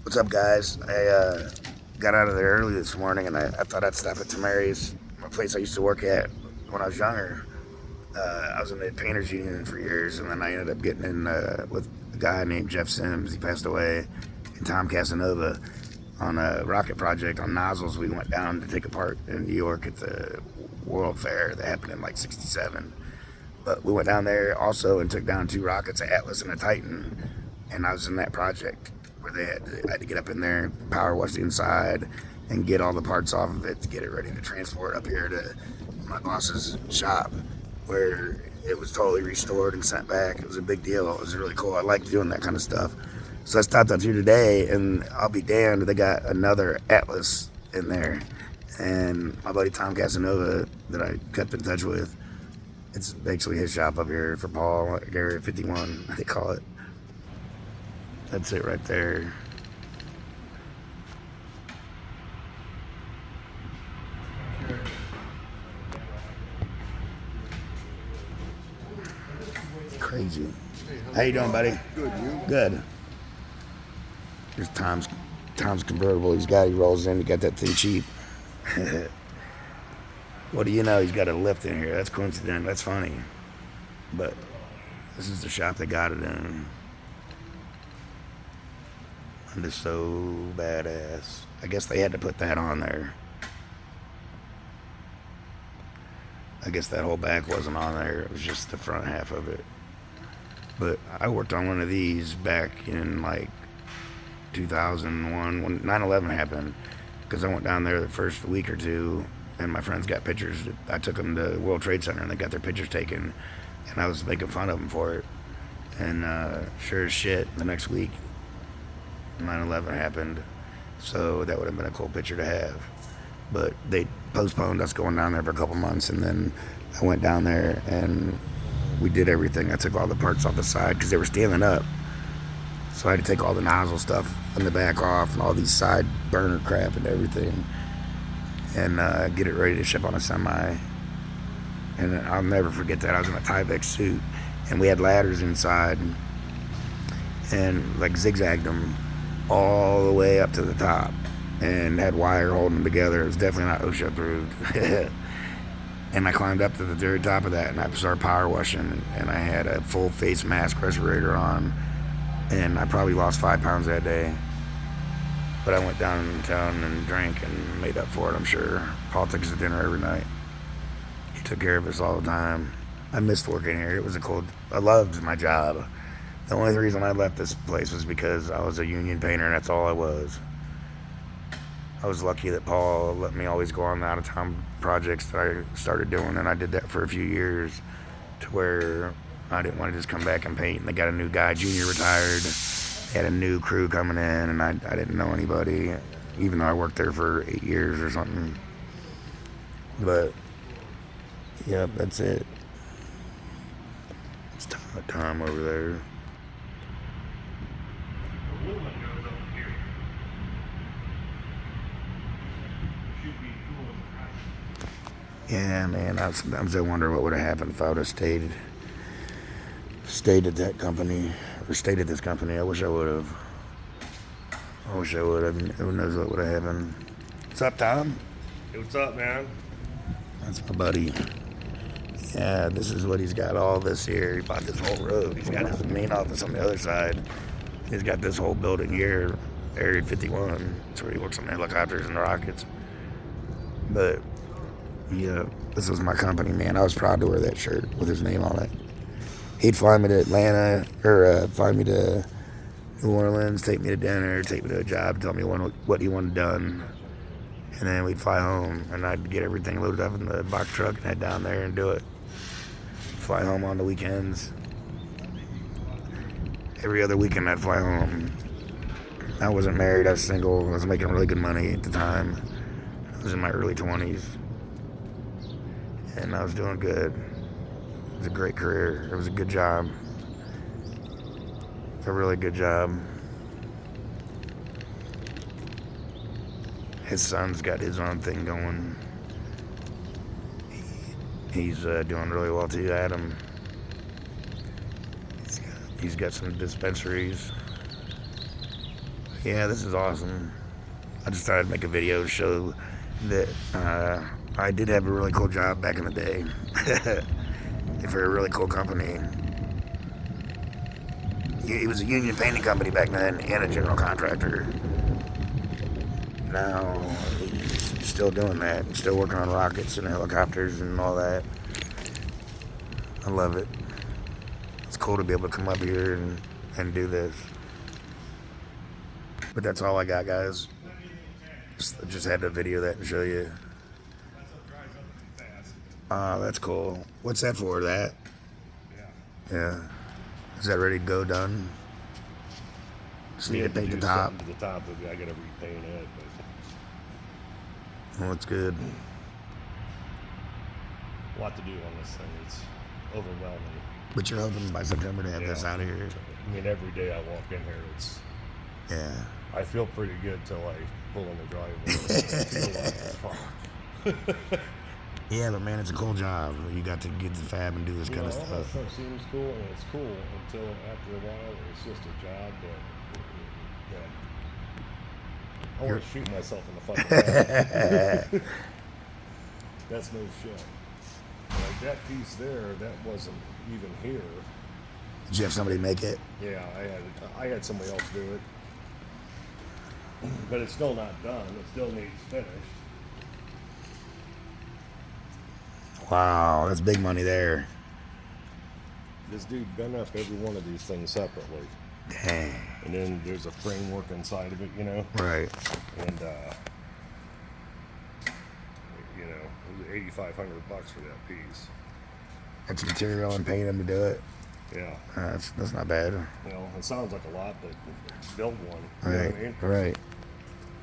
What's up, guys? I got out of there early this morning, and I thought I'd stop at Thomarious, a place I used to work at when I was younger. I was in the painters union for years, and then I ended up getting in with a guy named Jeff Sims. He passed away, and Tom Casanova on a rocket project on nozzles. We went down to take a part in New York at the World Fair that happened in like '67. But we went down there also and took down two rockets, an Atlas and a Titan, and I was in that project where I had to get up in there, power wash the inside, and get all the parts off of it to get it ready to transport up here to my boss's shop, where it was totally restored and sent back. It was a big deal. It was really cool. I like doing that kind of stuff. So I stopped up here today, and I'll be damned, they got another Atlas in there. And my buddy Tom Casanova, that I kept in touch with, it's basically his shop up here for Paul, Area 51, they call it. That's it right there. Crazy. How you doing, buddy? Good, you? Good. Here's Tom's convertible. He rolls in. He got that thing cheap. What do you know? He's got a lift in here. That's coincidental. That's funny. But this is the shop that got it in. And it's so badass. I guess they had to put that on there. I guess that whole back wasn't on there. It was just the front half of it. But I worked on one of these back in like 2001 when 9/11 happened, because I went down there the first week or two, and my friends got pictures. I took them to World Trade Center, and they got their pictures taken, and I was making fun of them for it. And sure as shit, the next week, 9/11 happened, so that would have been a cool picture to have. But they postponed us going down there for a couple months, and then I went down there and we did everything. I took all the parts off the side because they were standing up, so I had to take all the nozzle stuff in the back off and all these side burner crap and everything, and get it ready to ship on a semi. And I'll never forget that. I was in a Tyvek suit, and we had ladders inside, and like zigzagged them all the way up to the top, and had wire holding them together. It was definitely not OSHA approved. And I climbed up to the very top of that, and I started power washing, and I had a full face mask respirator on, and I probably lost 5 pounds that day. But I went downtown and drank and made up for it, I'm sure. Paul took us to dinner every night. He took care of us all the time. I missed working here. It was I loved my job. The only reason I left this place was because I was a union painter, and that's all I was. I was lucky that Paul let me always go on the out-of-town projects that I started doing, and I did that for a few years, to where I didn't want to just come back and paint. And they got a new guy, Junior retired. They had a new crew coming in, and I didn't know anybody, even though I worked there for 8 years or something. But, yep, that's it. It's Tom over there. Yeah, man, sometimes I wonder what would have happened if I would have stayed at that company, or stayed at this company. I wish I would have. Who knows what would have happened. What's up, Tom? Hey, what's up, man? That's my buddy. Yeah, this is what he's got all this here. He bought this whole road. He's got his main office on the other side. He's got this whole building here, Area 51. That's where he works on the helicopters and the rockets. But yeah, this was my company, man. I was proud to wear that shirt with his name on it. He'd fly me to Atlanta, or fly me to New Orleans, take me to dinner, take me to a job, tell me what he wanted done. And then we'd fly home, and I'd get everything loaded up in the box truck and head down there and do it. Fly home on the weekends. Every other weekend I'd fly home. I wasn't married, I was single, I was making really good money at the time. I was in my early 20s. And I was doing good. It was a great career. It was a good job. It's a really good job. His son's got his own thing going. He's doing really well too, Adam. He's got some dispensaries. Yeah, this is awesome. I just thought I'd make a video to show that I did have a really cool job back in the day for a really cool company. It was a union painting company back then and a general contractor. Now he's still doing that. Still working on rockets and helicopters and all that. I love it. It's cool to be able to come up here and do this. But that's all I got, guys. Just had to video that and show you. That's cool. What's that for? That? Yeah. Is that ready to go? Done? Just need to paint the top. To the top, but I gotta repaint it. Oh, it's good. A lot to do on this thing. It's overwhelming. But you're hoping by September to have this out of here. I mean, every day I walk in here, it's. Yeah. I feel pretty good till I pull in the driveway. Yeah, but man, it's a cool job. You got to get the fab and do this kind of All that stuff. stuff seems cool, and it's cool until after a while it's just a job that I want to shoot myself in the fucking head. That's no shit. Like that piece there, that wasn't even here. Did you have somebody make it? Yeah, I had somebody else do it. But it's still not done. It still needs finished. Wow, that's big money there. This dude bent up every one of these things separately. Dang. And then there's a framework inside of it, you know? Right. And, you know, it was $8,500 for that piece. That's material and paying them to do it. Yeah. That's not bad. You know, it sounds like a lot, but build one. You know Right. what I mean? Right.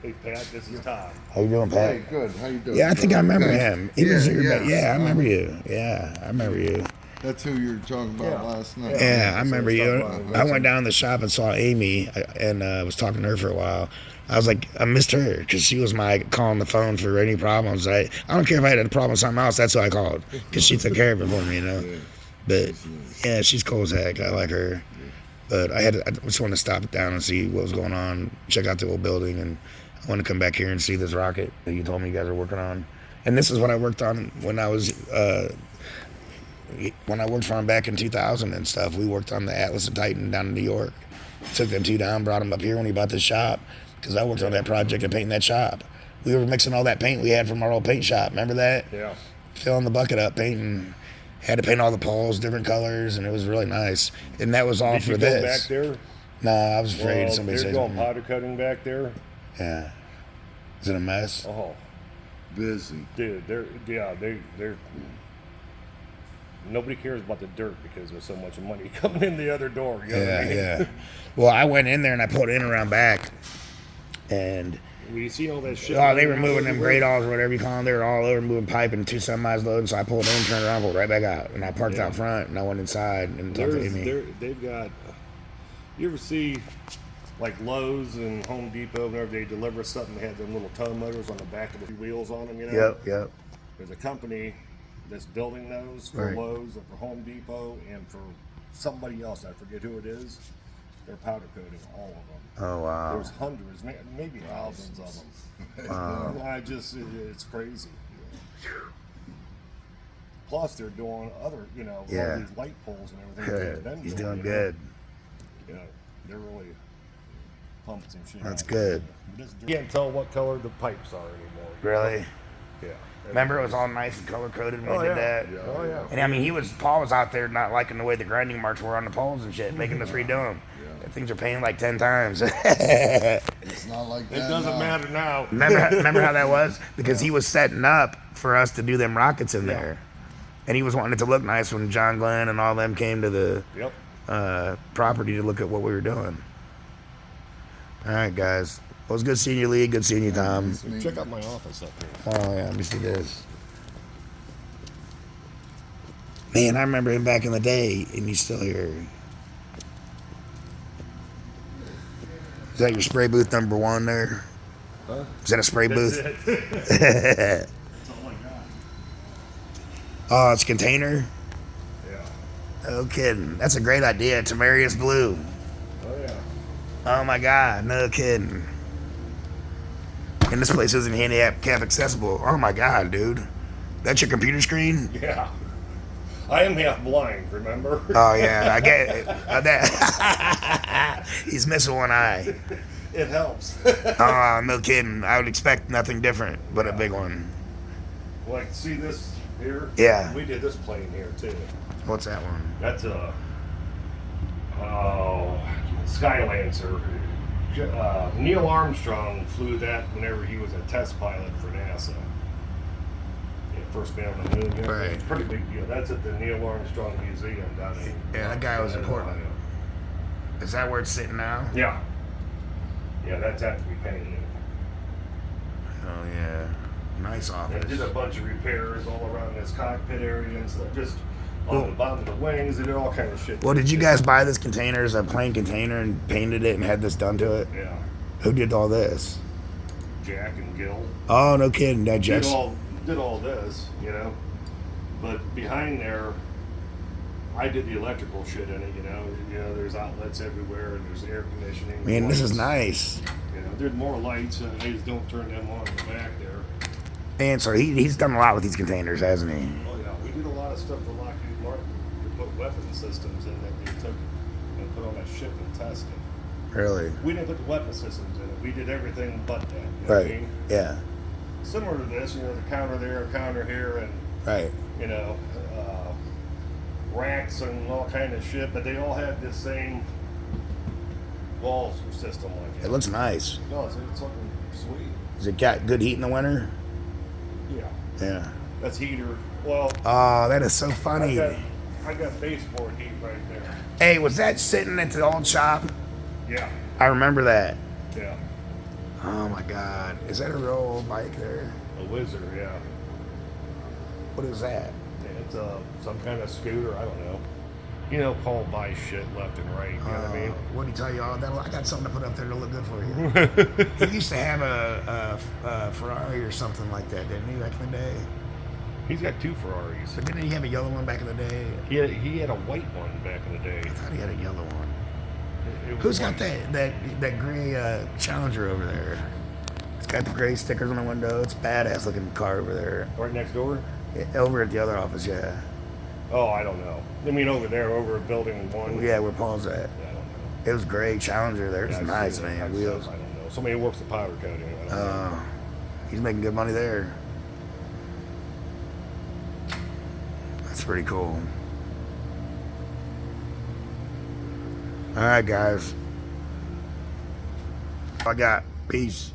Hey, Pat, this is Todd. How you doing, Pat? Hey, good. How you doing? Yeah, I think I remember Good. him. He was here. Yeah. Yeah, I remember you. Yeah, I remember you. That's who you were talking about last night. Yeah, I remember you. about I went down to the shop and saw Amy and was talking to her for a while. I was like, I missed her because she was my calling the phone for any problems. I don't care if I had a problem with something else. That's who I called because she took care of it for me, you know. Yeah. But yeah, she's cool as heck. I like her. But I just wanted to stop down and see what was going on, check out the old building, and I want to come back here and see this rocket that you told me you guys are working on. And this is what I worked on when I was worked for him back in 2000 and stuff. We worked on the Atlas and Titan down in New York. Took them two down, brought them up here when he bought the shop because I worked on that project of painting that shop. We were mixing all that paint we had from our old paint shop. Remember that? Yeah. Filling the bucket up, painting. Had to paint all the poles different colors, and it was really nice. And that was all Did for you this. go back there? No, I was afraid somebody they're said going something. powder cutting back there. Yeah. Is it a mess? Oh, Busy. dude, they're nobody cares about the dirt because there's so much money coming in the other door. You know what I mean? Yeah. Well, I went in there and I pulled in around back, and Well, you see all that shit. they were moving them grade alls or whatever you call them. They were all over moving pipe and 2 semis loading. So I pulled in, turned around, pulled right back out, and I parked out front and I went inside and talked to Amy. They've got. You ever see like Lowe's and Home Depot whenever they deliver something, they have them little tow motors on the back of the wheels on them. You know. Yep. There's a company that's building those for Right. Lowe's and for Home Depot and for somebody else. I forget who it is. They're powder coating all of them. Oh wow. There's hundreds, maybe thousands of them. It's crazy. Plus, they're doing other, all these light poles and everything. they've been He's doing, doing good. Yeah, they're really pumping some shit. That's out. good. You can't tell what color the pipes are anymore. Really? Yeah. Remember, it was all nice and color coded when we did that. Yeah. Oh yeah. And I mean, Paul was out there not liking the way the grinding marks were on the poles and shit, making us redo them. The things are painted like 10 times. It's not like that. It doesn't matter now. Remember how that was? Because he was setting up for us to do them rockets in there. And he was wanting it to look nice when John Glenn and all them came to the property to look at what we were doing. All right, guys. Well, it was good seeing you, Lee. Good seeing you, Tom. Check out my office up here. Oh, yeah. Let me see this. Man, I remember him back in the day, and he's still here. Is that your spray booth number 1 there? Huh? Is that a spray booth? That's all I got. Oh, it's a container? Yeah. No kidding. That's a great idea. Thomarious blue. Oh yeah. Oh my God, no kidding. And this place isn't handicap accessible. Oh my God, dude. That's your computer screen? Yeah. I am half blind, remember? Oh yeah, I get it. He's missing one eye. It helps. Oh, no kidding. I would expect nothing different but a big one. Like, see this here? Yeah. We did this plane here, too. What's that one? That's a Skylancer. Neil Armstrong flew that whenever he was a test pilot for NASA. First man on the moon. You know, Right. it's a pretty big deal. That's at the Neil Armstrong Museum down in. Yeah, that guy was important. Ohio. Is that where it's sitting now? Yeah. Yeah, that's after we painted it. Oh yeah. Nice And office. did a bunch of repairs all around this cockpit area and stuff. Just on Well- the bottom of the wings. They did all kind of shit. Well, did you guys buy this container as a plain container and painted it and had this done to it? Yeah. Who did all this? Jack and Gil. Oh, no kidding. That Did just. all this, you know. But behind there, I did the electrical shit in it, you know. There's outlets everywhere and there's air conditioning. Man, this is lights. nice. You know, there's more lights and they just don't turn them on in the back there. Man, so he's done a lot with these containers, hasn't he? Oh yeah, we did a lot of stuff for Lockheed Martin to put weapon systems in that they took and put on that ship and tested. Really? We didn't put the weapon systems in it. We did everything but that. You know what I Right. mean? Yeah. Similar to this, the counter there, counter here, and Right. racks and all kind of shit, but they all had this same wall system like It looks nice. No, it's looking sweet. Does it got good heat in the winter? Yeah, Yeah. that's heater. Well, Oh, that is so funny. I got baseboard heat right there. Hey, was that sitting at the old shop? Yeah, I remember that. yeah. Oh my God. Is that a real old bike there? A Whizzer, yeah. What is that? It's some kind of scooter. I don't know. Paul buys shit left and right. You know what I mean? What did he tell y'all? I got something to put up there to look good for you. He used to have a Ferrari or something like that, didn't he, back in the day? He's got two Ferraris. But didn't he have a yellow one back in the day? He had a white one back in the day. I thought he had a yellow one. It was Who's white. got that gray Challenger over there? It's got the gray stickers on the window. It's a badass looking car over there. Right next door? Over at the other office, yeah. Oh, I don't know. I mean, over there, over at building one. Yeah, where Paul's at. I don't know. It was gray Challenger there. It's Yeah, I've nice, seen it. man. I Wheels. don't know. Somebody who works the powder coating. I don't know. He's making good money there. That's pretty cool. All right, guys. I got. Peace.